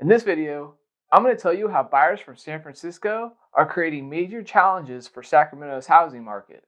In this video, I'm going to tell you how buyers from San Francisco are creating major challenges for Sacramento's housing market.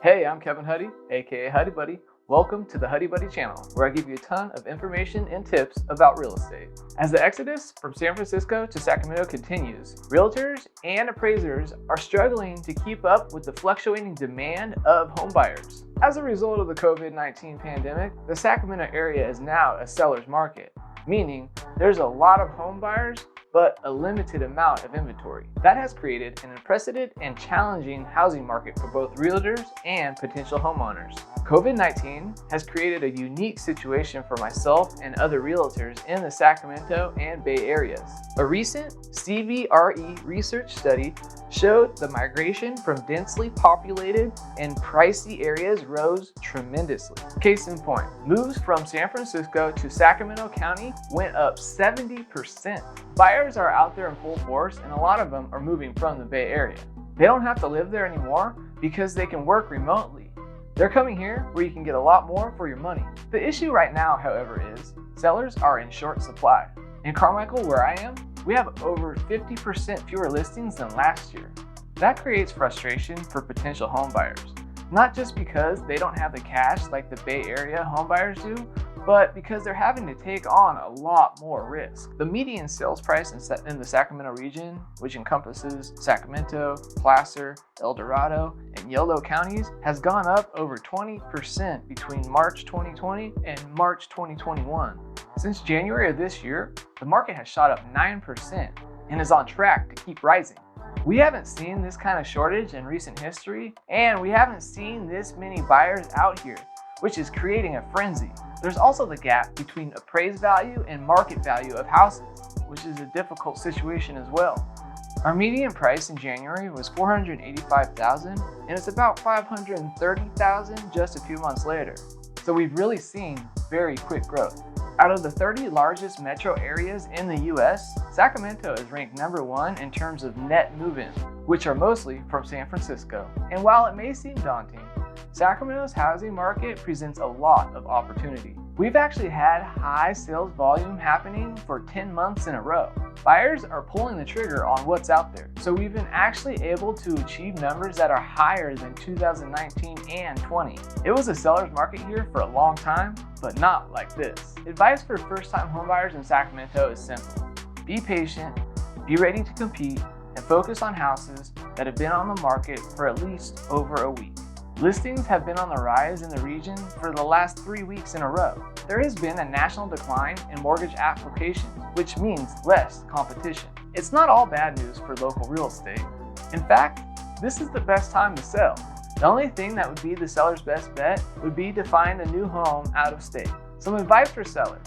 Hey, I'm Kevinhutty, aka Hutty Buddy. Welcome to the Hutty Buddy channel, where I give you a ton of information and tips about real estate. As the exodus from San Francisco to Sacramento continues, realtors and appraisers are struggling to keep up with the fluctuating demand of homebuyers. As a result of the COVID-19 pandemic, the Sacramento area is now a seller's market, meaning there's a lot of homebuyers but a limited amount of inventory. That has created an unprecedented and challenging housing market for both realtors and potential homeowners. COVID-19 has created a unique situation for myself and other realtors in the Sacramento and Bay Areas. A recent CBRE research study showed the migration from densely populated and pricey areas rose tremendously. Case in point, moves from San Francisco to Sacramento County went up 70%. Buyers are out there in full force, and a lot of them are moving from the Bay Area. They don't have to live there anymore because they can work remotely. They're coming here where you can get a lot more for your money. The issue right now, however, is sellers are in short supply. In Carmichael, where I am, we have over 50% fewer listings than last year. That creates frustration for potential homebuyers, not just because they don't have the cash like the Bay Area homebuyers do, but because they're having to take on a lot more risk. The median sales price in the Sacramento region, which encompasses Sacramento, Placer, El Dorado, and Yolo counties, has gone up over 20% between March 2020 and March 2021. Since January of this year, the market has shot up 9% and is on track to keep rising. We haven't seen this kind of shortage in recent history, and we haven't seen this many buyers out here, which is creating a frenzy. There's also the gap between appraised value and market value of houses, which is a difficult situation as well. Our median price in January was $485,000, and it's about $530,000 just a few months later. So we've really seen very quick growth. Out of the 30 largest metro areas in the US, Sacramento is ranked number 1 in terms of net move-in, which are mostly from San Francisco. And while it may seem daunting, Sacramento's housing market presents a lot of opportunity. We've actually had high sales volume happening for 10 months in a row. Buyers are pulling the trigger on what's out there. So we've been actually able to achieve numbers that are higher than 2019 and 20. It was a seller's market here for a long time, but not like this. Advice for first-time homebuyers in Sacramento is simple. Be patient, be ready to compete, and focus on houses that have been on the market for at least over a week. Listings have been on the rise in the region for the last 3 weeks in a row. There has been a national decline in mortgage applications, which means less competition. It's not all bad news for local real estate. In fact, this is the best time to sell. The only thing that would be the seller's best bet would be to find a new home out of state. Some advice for sellers: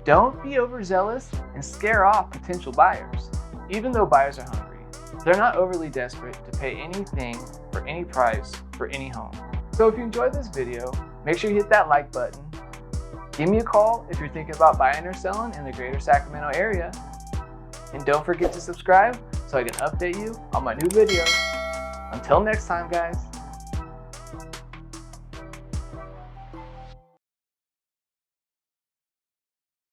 don't be overzealous and scare off potential buyers. Even though buyers are hungry, they're not overly desperate to pay anything for any price for any home. So if you enjoyed this video, make sure you hit that like button. Give me a call if you're thinking about buying or selling in the greater Sacramento area. And don't forget to subscribe so I can update you on my new videos. Until next time, guys.